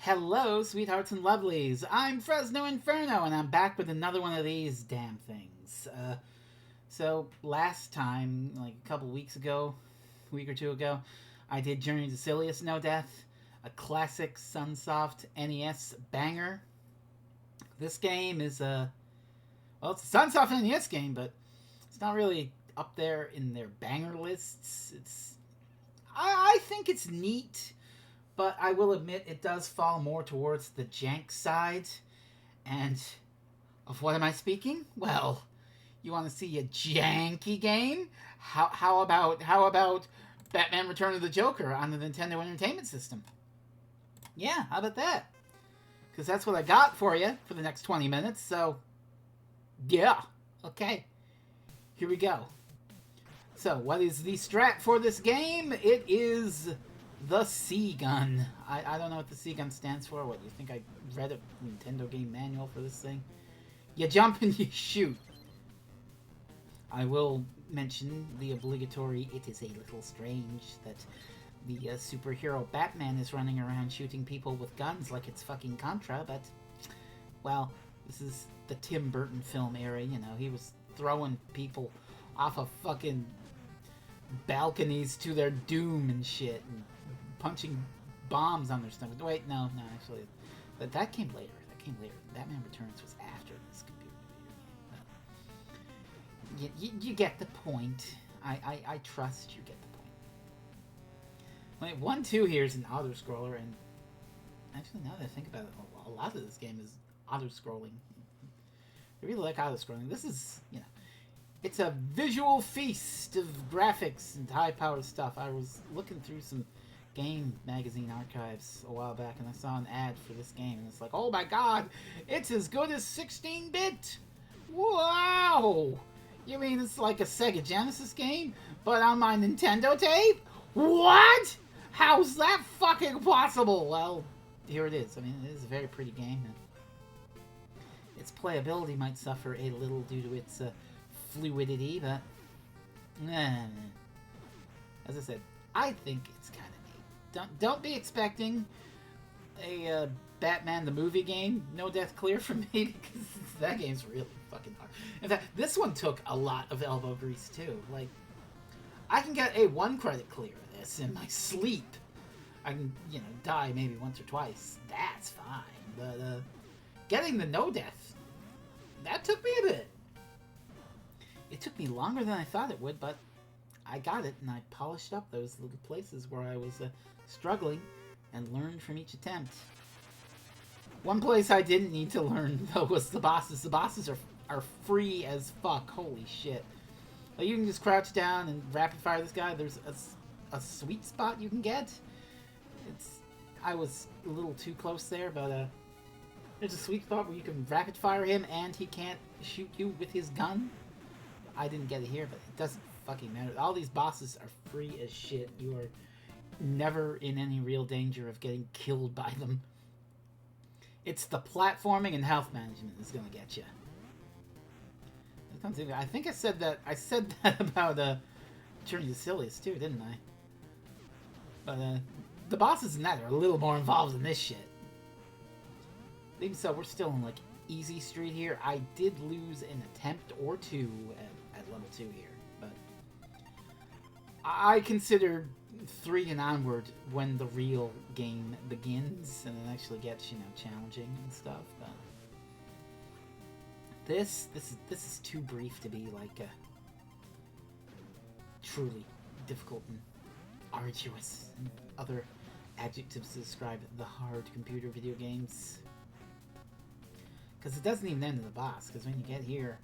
Hello, sweethearts and lovelies. I'm Fresno Inferno, and I'm back with another one of these damn things. So last time, like a couple weeks ago, a week or two ago, I did Journey to Silius No Death, a classic Sunsoft NES banger. This game is it's a Sunsoft NES game, but it's not really up there in their banger lists. I think it's neat, but I will admit it does fall more towards the jank side. And of what am I speaking? Well, you want to see a janky game? How about Batman Return of the Joker on the Nintendo Entertainment System? Yeah, how about that? Because that's what I got for you for the next 20 minutes. So, yeah, okay, here we go. So, what is the strat for this game? It is the C-Gun. I don't know what the C-Gun stands for. What, you think I read a Nintendo game manual for this thing? You jump and you shoot. I will mention the obligatory, it is a little strange that the superhero Batman is running around shooting people with guns like it's fucking Contra, but, well, this is the Tim Burton film era, you know, he was throwing people off of fucking balconies to their doom and shit, and punching bombs on their stomach. Wait, no, actually, that came later. Batman Returns was after this computer video game. You get the point. I trust you get the point. Wait, 1-2 here is an auto-scroller, and actually, now that I think about it, a lot of this game is auto-scrolling. I really like auto-scrolling. This is, you know, it's a visual feast of graphics and high-powered stuff. I was looking through some game magazine archives a while back, and I saw an ad for this game, and it's like, oh my god, it's as good as 16-bit! Wow! You mean it's like a Sega Genesis game, but on my Nintendo tape? What? How's that fucking possible? Well, here it is. I mean, it is a very pretty game, and its playability might suffer a little due to its fluidity, but as I said, I think it's kind of neat. Don't be expecting a Batman the movie game No Death Clear from me, because that game's really fucking hard. In fact, this one took a lot of elbow grease too. Like, I can get a 1 credit clear of this in my sleep. I can, you know, die maybe once or twice. That's fine. But getting the No Death, that took me a bit. It took me longer than I thought it would, but I got it, and I polished up those little places where I was struggling and learned from each attempt. One place I didn't need to learn, though, was the bosses. The bosses are free as fuck. Holy shit. Like, you can just crouch down and rapid fire this guy. There's a sweet spot you can get. I was a little too close there, but there's a sweet spot where you can rapid fire him and he can't shoot you with his gun. I didn't get it here, but it doesn't fucking matter. All these bosses are free as shit. You are never in any real danger of getting killed by them. It's the platforming and health management that's gonna get you. I think I said that about Journey to Silius too, didn't I? But the bosses in that are a little more involved in this shit. Even so, we're still in like easy street here. I did lose an attempt or two at level 2 here, but I consider 3 and onward when the real game begins and it actually gets, you know, challenging and stuff. But this is too brief to be like truly difficult and arduous and other adjectives to describe the hard computer video games. Because it doesn't even end in the boss, because when you get here,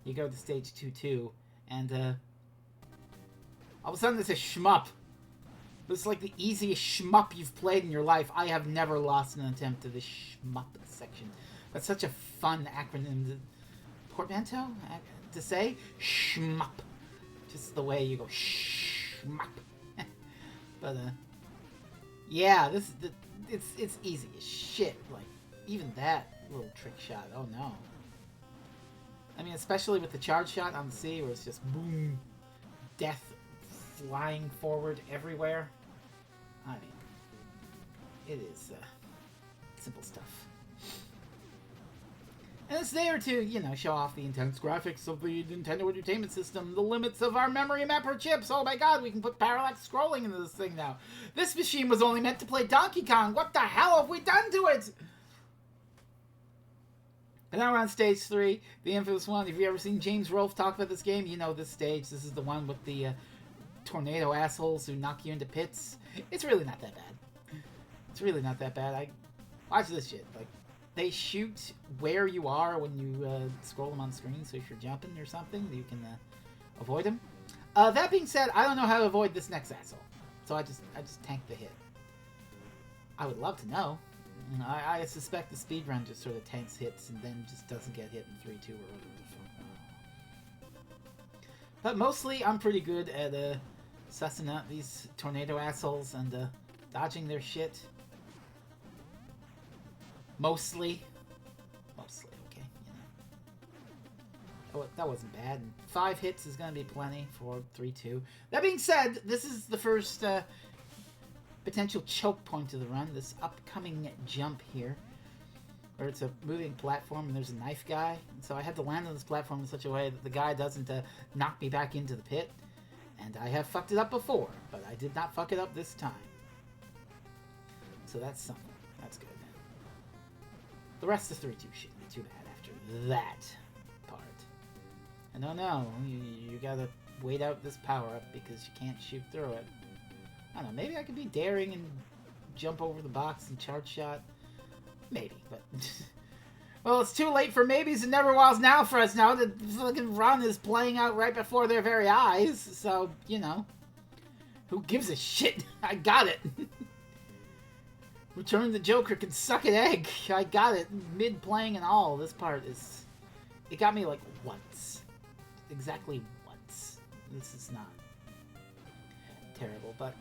you go to stage 2-2, and all of a sudden it's a shmup. It's like the easiest shmup you've played in your life. I have never lost an attempt to the shmup section. That's such a fun acronym, portmanteau to say. Shmup. Just the way you go shmup. But yeah, it's easy as shit. Like, even that little trick shot. Oh no. I mean, especially with the charge shot on the sea, where it's just boom, death flying forward everywhere. I mean, it is simple stuff. And it's there to, you know, show off the intense graphics of the Nintendo Entertainment System, the limits of our memory mapper chips. Oh my god, we can put parallax scrolling into this thing now. This machine was only meant to play Donkey Kong. What the hell have we done to it? And now we're on stage 3, the infamous one. If you've ever seen James Rolfe talk about this game, you know this stage. This is the one with the tornado assholes who knock you into pits. It's really not that bad. It's really not that bad. I watch this shit. Like, they shoot where you are when you scroll them on screen, so if you're jumping or something, you can avoid them. That being said, I don't know how to avoid this next asshole, so I just tank the hit. I would love to know. I suspect the speedrun just sort of tanks hits and then just doesn't get hit in 3-2 or whatever. But mostly, I'm pretty good at sussing out these tornado assholes and dodging their shit. Mostly, okay, you know. Oh, that wasn't bad. 5 hits is going to be plenty for 3-2. That being said, this is the first potential choke point of the run, this upcoming jump here, where it's a moving platform and there's a knife guy. And so I had to land on this platform in such a way that the guy doesn't knock me back into the pit. And I have fucked it up before, but I did not fuck it up this time. So that's something. That's good. The rest of 3-2 shouldn't be too bad after that part. And oh no, you gotta wait out this power-up because you can't shoot through it. I don't know, maybe I could be daring and jump over the box and charge shot. Maybe, but... well, it's too late for maybes and never was now, Fresno. The fucking run is playing out right before their very eyes, so, you know. Who gives a shit? I got it. Return the Joker can suck an egg. I got it. Mid-playing and all. This part is... it got me, like, once. Exactly once. This is not terrible, but...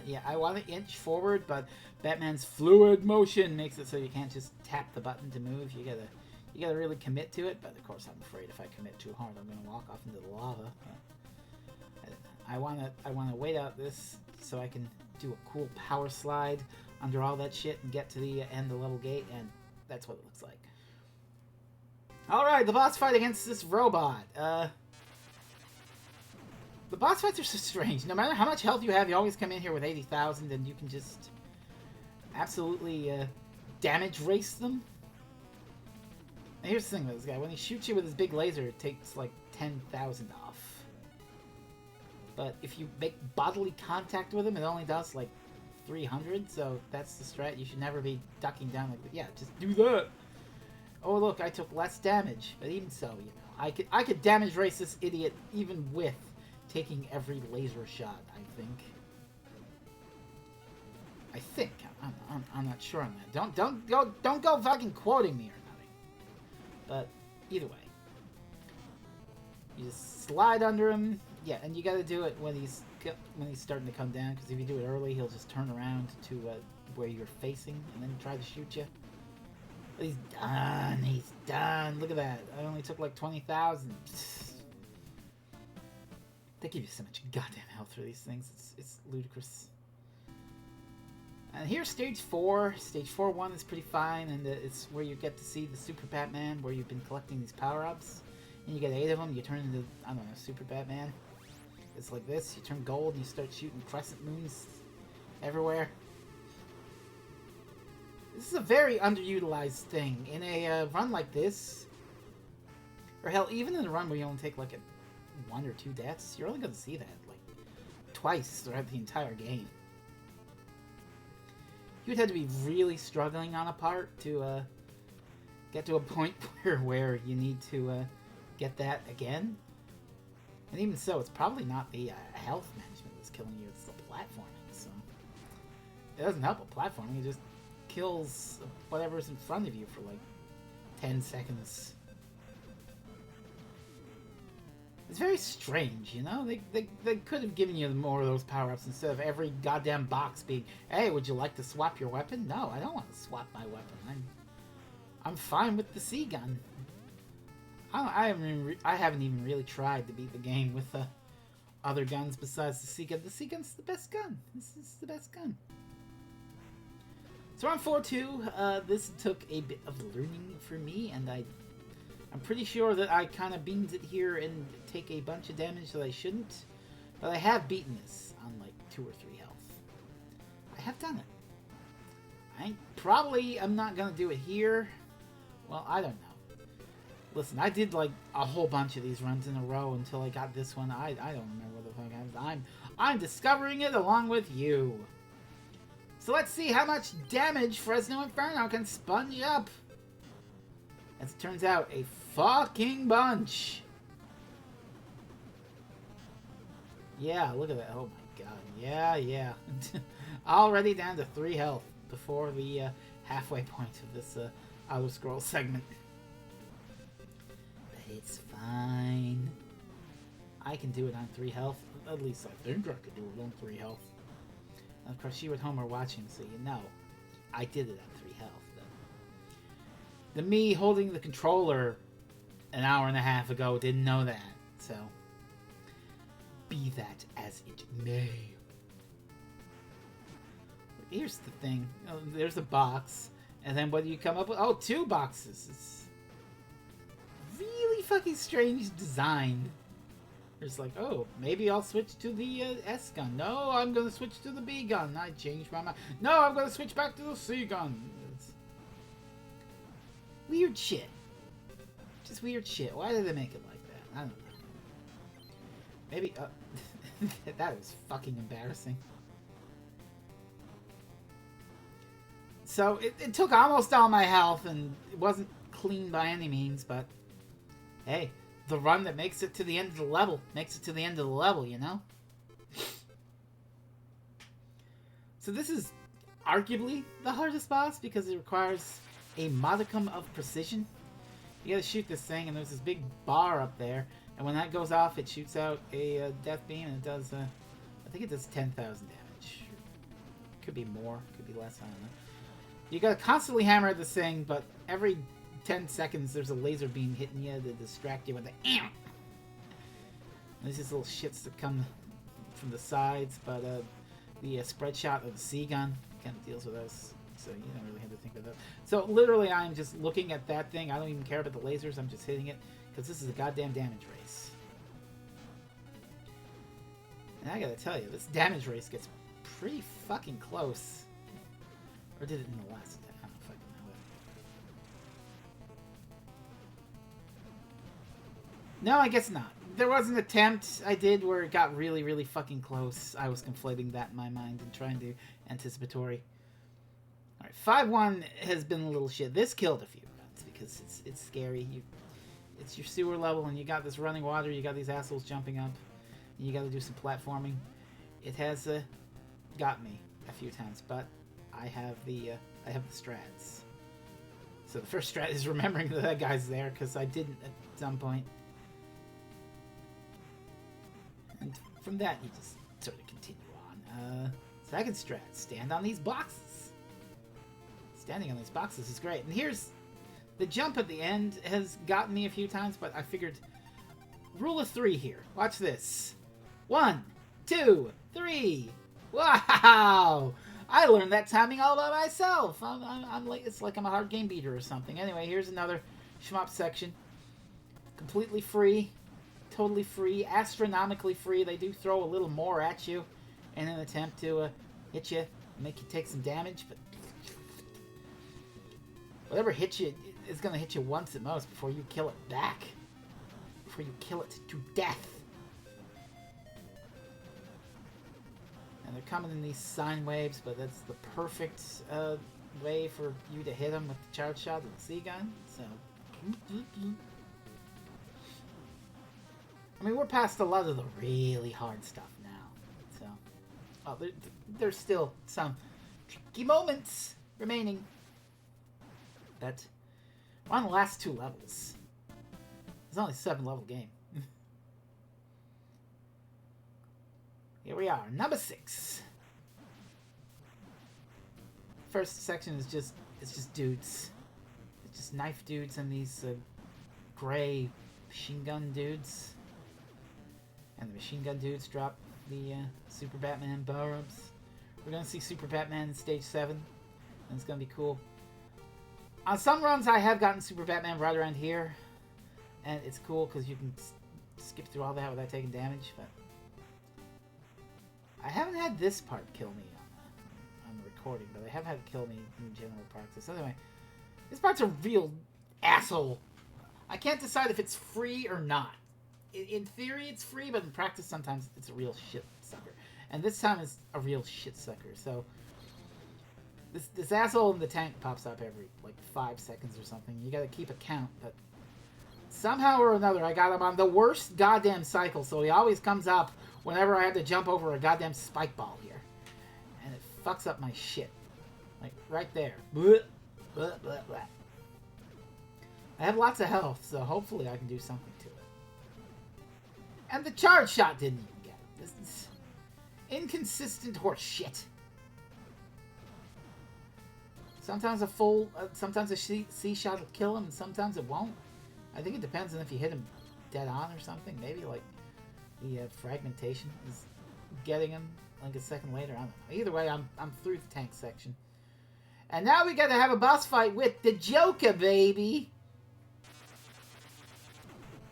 yeah, I want to inch forward, but Batman's fluid motion makes it so you can't just tap the button to move. You gotta really commit to it, but of course I'm afraid if I commit too hard, I'm gonna walk off into the lava. I wanna wait out this so I can do a cool power slide under all that shit and get to the end of the level gate, and that's what it looks like. Alright, the boss fight against this robot. The boss fights are so strange. No matter how much health you have, you always come in here with 80,000 and you can just absolutely damage race them. And here's the thing with this guy. When he shoots you with his big laser, it takes like 10,000 off. But if you make bodily contact with him, it only does like 300. So that's the strat. You should never be ducking down like that. Yeah, just do that. Oh, look, I took less damage. But even so, you know, I could damage race this idiot even with taking every laser shot, I think. I'm not sure on that. Don't go fucking quoting me or nothing. But either way, you just slide under him. Yeah, and you got to do it when he's starting to come down, because if you do it early, he'll just turn around to where you're facing and then try to shoot you. But he's done. He's done. Look at that. I only took like 20,000. They give you so much goddamn health for these things. It's ludicrous. And here's stage 4. Stage 4-1 is pretty fine, and it's where you get to see the Super Batman, where you've been collecting these power-ups. And you get 8 of them, you turn into, I don't know, Super Batman. It's like this, you turn gold and you start shooting crescent moons everywhere. This is a very underutilized thing. In a run like this, or hell, even in a run where you only take like 1 or 2 deaths, you're only going to see that like twice throughout the entire game. You'd have to be really struggling on a part to get to a point where you need to get that again. And even so, it's probably not the health management that's killing you, it's the platforming. So it doesn't help with platforming, it just kills whatever's in front of you for like 10 seconds. It's very strange, you know? They could have given you more of those power-ups instead of every goddamn box being, hey, would you like to swap your weapon? No, I don't want to swap my weapon. I'm fine with the C-gun. I haven't even really tried to beat the game with other guns besides the C-gun. The C-gun's the best gun. This is the best gun. So So on 4-2, this took a bit of learning for me, and I'm pretty sure that I kind of beans it here and take a bunch of damage that I shouldn't. But I have beaten this on like 2 or 3 health. I have done it. I'm not going to do it here. Well, I don't know. Listen, I did like a whole bunch of these runs in a row until I got this one. I don't remember what the fuck happened. I'm discovering it along with you. So let's see how much damage Fresno Inferno can sponge up. As it turns out, a fucking bunch. Yeah, look at that. Oh my god. Yeah. Already down to 3 health before the halfway point of this auto scroll segment. But it's fine. I can do it on 3 health. At least I think I could do it on 3 health. And of course, you at home are watching, so you know I did it on 3 health. The me holding the controller an hour and a half ago didn't know that, so be that as it may. Here's the thing. Oh, there's a box, and then what do you come up with? Oh, 2 boxes. It's really fucking strange design. There's like, oh, maybe I'll switch to the S gun. No, I'm gonna switch to the B gun. I changed my mind. No, I'm gonna switch back to the C gun. It's weird shit. Just weird shit. Why did they make it like that? I don't know. Maybe, that was fucking embarrassing. So, it took almost all my health, and it wasn't clean by any means, but hey, the run that makes it to the end of the level makes it to the end of the level, you know? So this is arguably the hardest boss because it requires a modicum of precision. You gotta shoot this thing, and there's this big bar up there, and when that goes off, it shoots out a death beam, and it does, I think it does 10,000 damage. Could be more, could be less, I don't know. You gotta constantly hammer at this thing, but every 10 seconds there's a laser beam hitting you to distract you with the amp. There's these little shits that come from the sides, but the spread shot of the C gun kind of deals with those, so you don't really have to think of that. So literally I'm just looking at that thing. I don't even care about the lasers, I'm just hitting it because this is a goddamn damage race. And I gotta tell you, this damage race gets pretty fucking close. Or did it in the last attack? I don't fucking know it. No, I guess not. There was an attempt I did where it got really, really fucking close. I was conflating that in my mind and trying to anticipatory. Alright, 5-1 has been a little shit. This killed a few runs because it's scary. It's your sewer level and you got this running water, you got these assholes jumping up, and you gotta do some platforming. It has got me a few times, but I have the strats. So the first strat is remembering that guy's there, because I didn't at some point. And from that, you just sort of continue on. Second strat, stand on these boxes. Standing on these boxes is great. And here's the jump at the end has gotten me a few times, but I figured rule of 3 here. Watch this. 1, 2, 3. Wow! I learned that timing all by myself. I'm like, it's like I'm a hard game beater or something. Anyway, here's another shmup section. Completely free. Totally free. Astronomically free. They do throw a little more at you in an attempt to hit you, make you take some damage, but whatever hits you is going to hit you once at most before you kill it back. Before you kill it to death. And they're coming in these sine waves, but that's the perfect way for you to hit them with the charge shot and the C gun. So, I mean, we're past a lot of the really hard stuff now. So, oh, there's still some tricky moments remaining. But we're on the last 2 levels. It's only a 7-level game. Here we are, number 6. First section is just dudes. It's just knife dudes and these gray machine gun dudes. And the machine gun dudes drop the Super Batman power-ups. We're gonna see Super Batman in stage 7. and it's gonna be cool. On some runs, I have gotten Super Batman right around here, and it's cool because you can skip through all that without taking damage, but I haven't had this part kill me on the recording, but I have had it kill me in general practice. Anyway, this part's a real asshole. I can't decide if it's free or not. In theory, it's free, but in practice, sometimes it's a real shit sucker. And this time, it's a real shit sucker. So, this asshole in the tank pops up every, like, 5 seconds or something. You gotta keep a count, but somehow or another, I got him on the worst goddamn cycle, so he always comes up whenever I have to jump over a goddamn spike ball here. And it fucks up my shit. Like, right there. Blah, blah, blah, blah. I have lots of health, so hopefully I can do something to it. And the charge shot didn't even get it. This is inconsistent horse shit. Sometimes sometimes a C shot will kill him, and sometimes it won't. I think it depends on if you hit him dead on or something. Maybe like the fragmentation is getting him like a second later. I don't know. Either way, I'm through the tank section, and now we got to have a boss fight with the Joker, baby.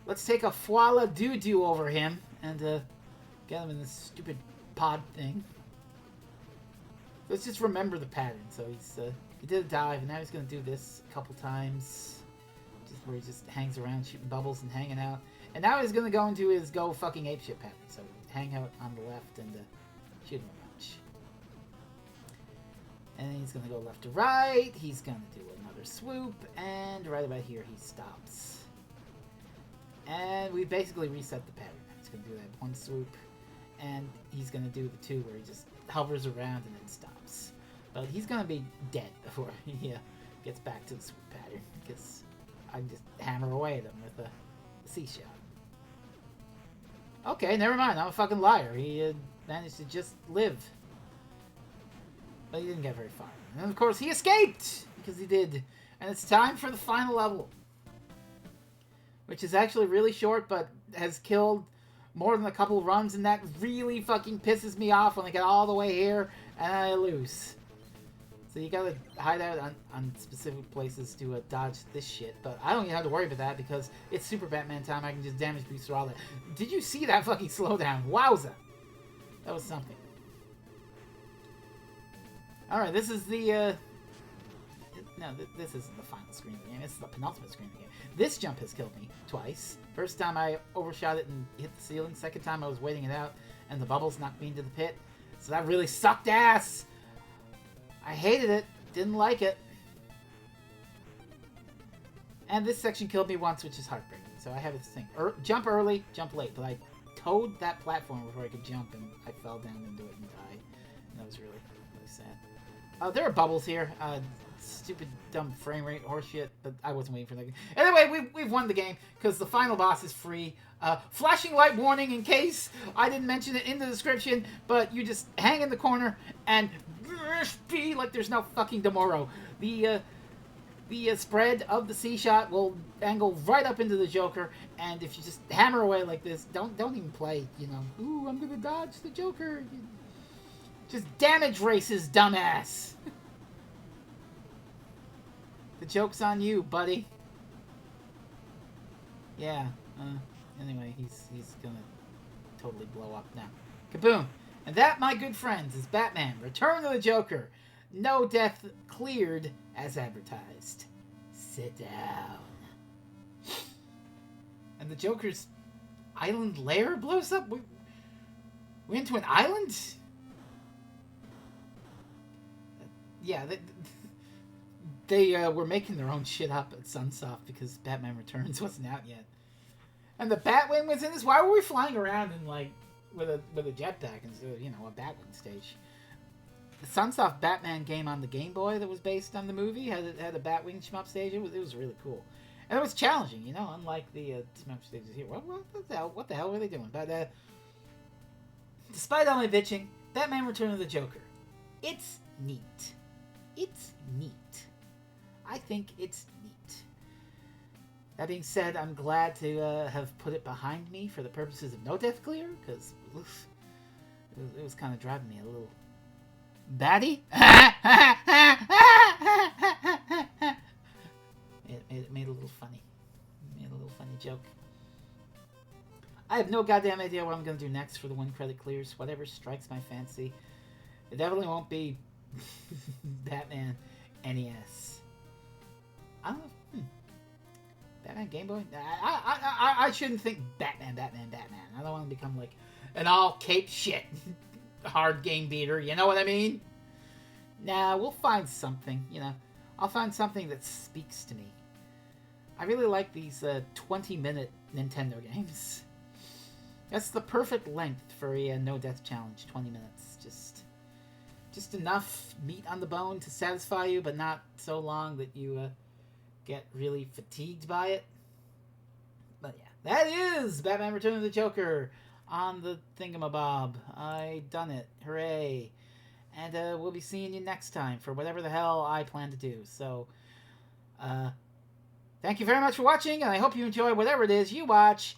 Let's take a Foila doo-doo over him and get him in this stupid pod thing. Let's just remember the pattern. So he did a dive, and now he's going to do this a couple times. Just where he just hangs around shooting bubbles and hanging out. And now he's going to go into his go fucking apeshit pattern. So hang out on the left and shoot him a bunch. And then he's going to go left to right. He's going to do another swoop. And right about here he stops. And we basically reset the pattern. He's going to do that one swoop. And he's going to do the two where he just hovers around and then stops. But he's going to be dead before he gets back to the swoop pattern. Because I can just hammer away at him with a C shot. Okay, never mind. I'm a fucking liar. He managed to just live. But he didn't get very far. And then, of course, he escaped! Because he did. And it's time for the final level. Which is actually really short, but has killed more than a couple runs, and that really fucking pisses me off when I get all the way here and I lose. So you gotta hide out on specific places to dodge this shit, but I don't even have to worry about that because it's Super Batman time. I can just damage boost through all that. Did you see that fucking slowdown? Wowza! That was something. Alright, this is the, no, this isn't the final screen of the game. This is the penultimate screen of the game. This jump has killed me twice. First time I overshot it and hit the ceiling. Second time I was waiting it out and the bubbles knocked me into the pit. So that really sucked ass. I hated it. Didn't like it. And this section killed me once, which is heartbreaking. So I have this thing. Jump early, jump late. But I towed that platform before I could jump and I fell down into it and died. And that was really, really sad. There are bubbles here. Stupid, dumb frame rate horseshit, but I wasn't waiting for that. Anyway, we've won the game because the final boss is free. Flashing light warning in case I didn't mention it in the description, but you just hang in the corner and be like there's no fucking tomorrow. The spread of the C shot will angle right up into the Joker, and if you just hammer away like this, don't even play. You know, ooh, I'm gonna dodge the Joker. Just damage races, dumbass. The joke's on you, buddy. Yeah. Anyway, he's gonna totally blow up now. Kaboom! And that, my good friends, is Batman: Return of the Joker. No death cleared as advertised. Sit down. And the Joker's island lair blows up. We into an island? Yeah. They were making their own shit up at Sunsoft because Batman Returns wasn't out yet. And the Batwing was in this. Why were we flying around in like with a jetpack instead of, you know, a Batwing stage? The Sunsoft Batman game on the Game Boy that was based on the movie had a Batwing shmup stage. It was really cool. And it was challenging, you know, unlike the shmup stages here. What the hell were they doing? But despite all my bitching, Batman Return of the Joker. It's neat. It's neat. I think it's neat. That being said, I'm glad to have put it behind me for the purposes of no death clear, because it was kind of driving me a little batty. joke. I have no goddamn idea what I'm gonna do next for the 1 credit clears. Whatever strikes my fancy. It definitely won't be Batman NES. I don't know. Batman Game Boy? I shouldn't think Batman. I don't want to become like an all cape shit hard game beater. You know what I mean? Nah, we'll find something. You know, I'll find something that speaks to me. I really like these 20-minute Nintendo games. That's the perfect length for a no death challenge. 20 minutes, just enough meat on the bone to satisfy you, but not so long that you get really fatigued by it. But yeah, that is Batman Return of the Joker on the thingamabob. I done it. Hooray. And we'll be seeing you next time for whatever the hell I plan to do. So, thank you very much for watching, and I hope you enjoy whatever it is you watch.